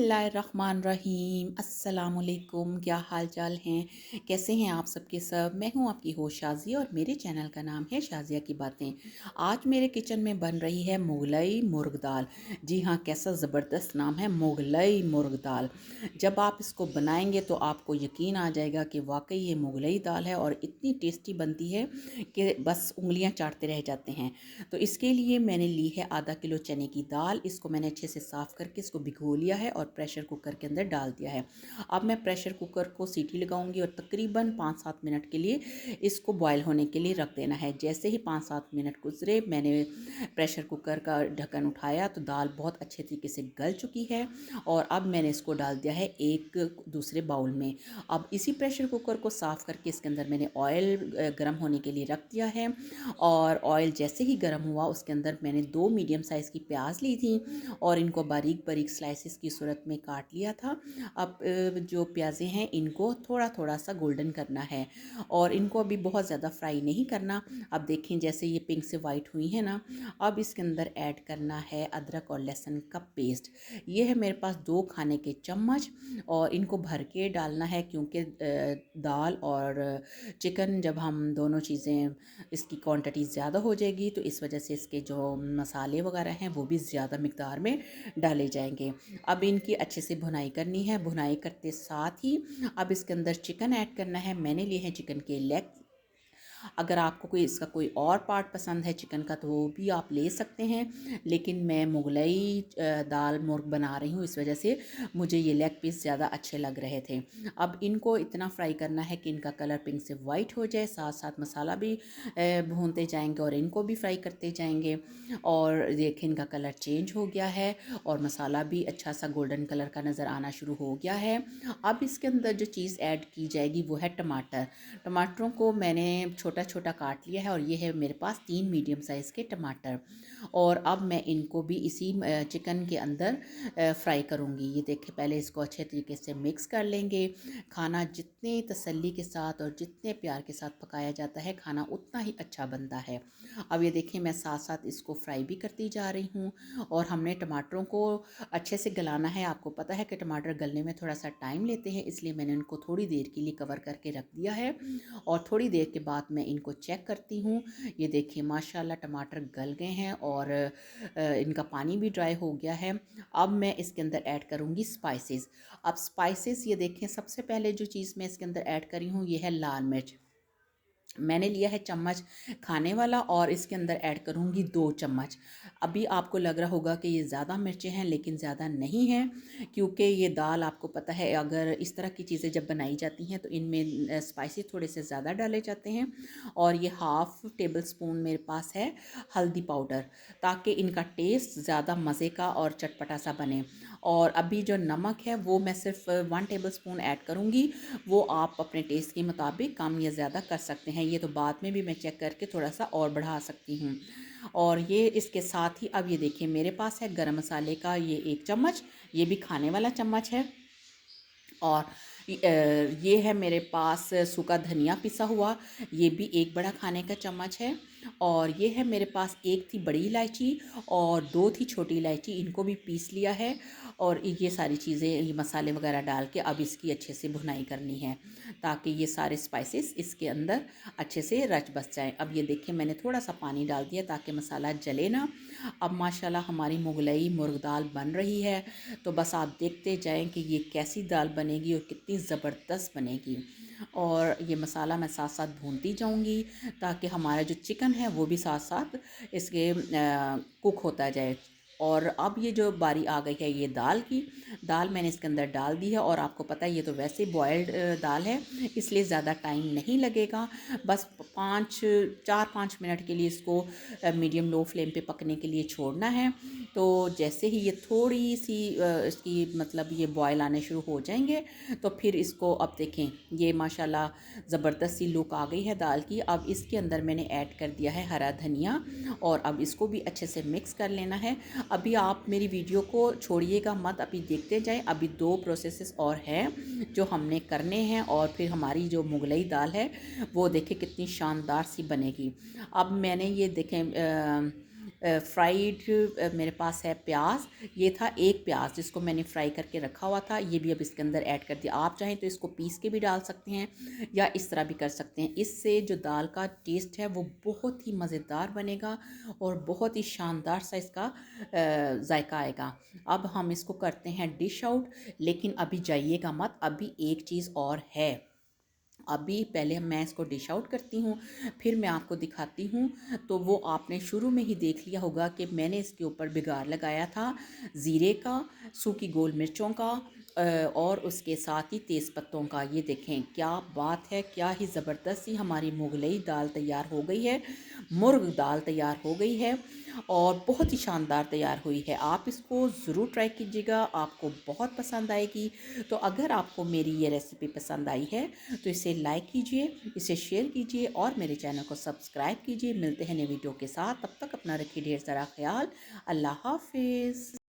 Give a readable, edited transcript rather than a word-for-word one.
बिस्मिल्लाहिर्रहमानिर्रहीम अस्सलामुअलैकुम। क्या हाल चाल हैं, कैसे हैं आप सबके सब। मैं हूं आपकी होस्ट शाज़िया और मेरे चैनल का नाम है शाज़िया की बातें। आज मेरे किचन में बन रही है मुगलई मुर्ग दाल। जी हाँ, कैसा ज़बरदस्त नाम है, मुगलई मुर्ग दाल। जब आप इसको बनाएंगे तो आपको यकीन आ जाएगा कि वाकई ये मुगलई दाल है और इतनी टेस्टी बनती है कि बस उंगलियां चाटते रह जाते हैं। तो इसके लिए मैंने ली है आधा किलो चने की दाल। इसको मैंने अच्छे से साफ़ करके इसको भिगो लिया है और प्रेशर कुकर के अंदर डाल दिया है। अब मैं प्रेशर कुकर को सीटी लगाऊंगी और तकरीबन 5-7 मिनट के लिए इसको बॉयल होने के लिए रख देना है। जैसे ही 5-7 मिनट गुजरे मैंने प्रेशर कुकर का ढक्कन उठाया तो दाल बहुत अच्छे तरीके से गल चुकी है और अब मैंने इसको डाल दिया है एक दूसरे बाउल में। अब इसी प्रेशर कुकर को साफ़ करके इसके अंदर मैंने ऑयल गर्म होने के लिए रख दिया है और ऑयल जैसे ही गर्म हुआ उसके अंदर मैंने 2 मीडियम साइज़ की प्याज ली थी और इनको बारीक बारीक स्लाइसेस की सूरत में काट लिया था। अब जो प्याज़ें हैं इनको थोड़ा थोड़ा सा गोल्डन करना है और इनको अभी बहुत ज़्यादा फ्राई नहीं करना। अब देखें जैसे ये पिंक से वाइट हुई है ना, अब इसके अंदर ऐड करना है अदरक और लहसुन का पेस्ट। ये है मेरे पास 2 खाने के चम्मच और इनको भर के डालना है क्योंकि दाल और चिकन जब हम दोनों चीज़ें इसकी क्वांटिटी ज़्यादा हो जाएगी तो इस वजह से इसके जो मसाले वगैरह हैं वो भी ज़्यादा मिक़दार में डाले जाएंगे। अब इनकी अच्छे से भुनाई करनी है। भुनाई करते साथ ही अब इसके अंदर चिकन ऐड करना है। मैंने लिए हैं चिकन के लेग। अगर आपको कोई इसका कोई और पार्ट पसंद है चिकन का तो वो भी आप ले सकते हैं, लेकिन मैं मुगलई दाल मुर्ग बना रही हूँ इस वजह से मुझे ये लेग पीस ज़्यादा अच्छे लग रहे थे। अब इनको इतना फ्राई करना है कि इनका कलर पिंक से वाइट हो जाए, साथ साथ मसाला भी भूनते जाएंगे और इनको भी फ्राई करते जाएंगे। और देखें इनका कलर चेंज हो गया है और मसाला भी अच्छा सा गोल्डन कलर का नज़र आना शुरू हो गया है। अब इसके अंदर जो चीज़ ऐड की जाएगी वो है टमाटर। टमाटरों को मैंने छोटा छोटा काट लिया है और ये है मेरे पास 3 मीडियम साइज़ के टमाटर। और अब मैं इनको भी इसी चिकन के अंदर फ्राई करूँगी। ये देखिए पहले इसको अच्छे तरीके से मिक्स कर लेंगे। खाना जितने तसल्ली के साथ और जितने प्यार के साथ पकाया जाता है खाना उतना ही अच्छा बनता है। अब ये देखिए मैं साथ साथ इसको फ्राई भी करती जा रही हूँ और हमने टमाटरों को अच्छे से गलाना है। आपको पता है कि टमाटर गलने में थोड़ा सा टाइम लेते हैं, इसलिए मैंने उनको थोड़ी देर के लिए कवर करके रख दिया है और थोड़ी देर के बाद मैं इनको चेक करती हूँ। ये देखिए माशाल्लाह टमाटर गल गए हैं और इनका पानी भी ड्राई हो गया है। अब मैं इसके अंदर ऐड करूँगी स्पाइसेस। अब स्पाइसेस ये देखें सबसे पहले जो चीज़ मैं इसके अंदर ऐड करी हूँ ये है लाल मिर्च। मैंने लिया है चम्मच खाने वाला और इसके अंदर ऐड करूँगी 2 चम्मच। अभी आपको लग रहा होगा कि ये ज़्यादा मिर्चें हैं, लेकिन ज़्यादा नहीं हैं क्योंकि ये दाल आपको पता है अगर इस तरह की चीज़ें जब बनाई जाती हैं तो इनमें स्पाइसी थोड़े से ज़्यादा डाले जाते हैं। और ये हाफ़ टेबल स्पून मेरे पास है हल्दी पाउडर, ताकि इनका टेस्ट ज़्यादा मज़े का और चटपटा सा बने। और अभी जो नमक है वो मैं सिर्फ 1 टेबल स्पून ऐड करूँगी, वो आप अपने टेस्ट के मुताबिक कम या ज़्यादा कर सकते हैं। ये तो बाद में भी मैं चेक करके थोड़ा सा और बढ़ा सकती हूँ। और ये इसके साथ ही अब ये देखिए मेरे पास है गरम मसाले का ये 1 चम्मच, ये भी खाने वाला चम्मच है। और ये है मेरे पास सूखा धनिया पिसा हुआ, ये भी 1 बड़ा खाने का चम्मच है। और ये है मेरे पास 1 थी बड़ी इलायची और 2 थी छोटी इलायची, इनको भी पीस लिया है। और ये सारी चीज़ें ये मसाले वगैरह डाल के अब इसकी अच्छे से भुनाई करनी है ताकि ये सारे स्पाइसेस इसके अंदर अच्छे से रच बस जाएँ। अब ये देखिए मैंने थोड़ा सा पानी डाल दिया ताकि मसाला जले ना। अब माशाल्लाह हमारी मुगलई मुर्ग दाल बन रही है, तो बस आप देखते जाएं कि ये कैसी दाल बनेगी और कितनी ज़बरदस्त बनेगी। और ये मसाला मैं साथ साथ भूनती जाऊंगी ताकि हमारा जो चिकन है वो भी साथ साथ इसके कुक होता जाए। और अब ये जो बारी आ गई है ये दाल की, दाल मैंने इसके अंदर डाल दी है और आपको पता है ये तो वैसे बॉयल्ड दाल है, इसलिए ज़्यादा टाइम नहीं लगेगा। बस 4-5 मिनट के लिए इसको मीडियम लो फ्लेम पे पकने के लिए छोड़ना है। तो जैसे ही ये थोड़ी सी इसकी मतलब ये बॉयल आने शुरू हो जाएंगे तो फिर इसको अब देखें ये माशाल्लाह ज़बरदस्त सी लुक आ गई है दाल की। अब इसके अंदर मैंने ऐड कर दिया है हरा धनिया और अब इसको भी अच्छे से मिक्स कर लेना है। अभी आप मेरी वीडियो को छोड़िएगा मत, अभी देखते जाएं। अभी 2 प्रोसेसेस और हैं जो हमने करने हैं और फिर हमारी जो मुगलई दाल है वो देखें कितनी शानदार सी बनेगी। अब मैंने ये देखें फ्राइड मेरे पास है प्याज। ये था एक प्याज जिसको मैंने फ्राई करके रखा हुआ था, ये भी अब इसके अंदर ऐड कर दिया। आप चाहें तो इसको पीस के भी डाल सकते हैं या इस तरह भी कर सकते हैं। इससे जो दाल का टेस्ट है वो बहुत ही मज़ेदार बनेगा और बहुत ही शानदार सा इसका जायका आएगा। अब हम इसको करते हैं डिश आउट, लेकिन अभी जाइएगा मत, अभी एक चीज़ और है। अभी पहले मैं इसको डिश आउट करती हूँ, फिर मैं आपको दिखाती हूँ। तो वो आपने शुरू में ही देख लिया होगा कि मैंने इसके ऊपर बिगाड़ लगाया था ज़ीरे का, सूखी गोल मिर्चों का और उसके साथ ही तेज़ पत्तों का। ये देखें क्या बात है, क्या ही ज़बरदस्त सी हमारी मुगलई दाल तैयार हो गई है, मुर्ग दाल तैयार हो गई है और बहुत ही शानदार तैयार हुई है। आप इसको ज़रूर ट्राई कीजिएगा, आपको बहुत पसंद आएगी। तो अगर आपको मेरी ये रेसिपी पसंद आई है तो इसे लाइक कीजिए, इसे शेयर कीजिए और मेरे चैनल को सब्सक्राइब कीजिए। मिलते हैं नई वीडियो के साथ, तब तक अपना रखिए ढेर सारा ख्याल। अल्लाह हाफिज़।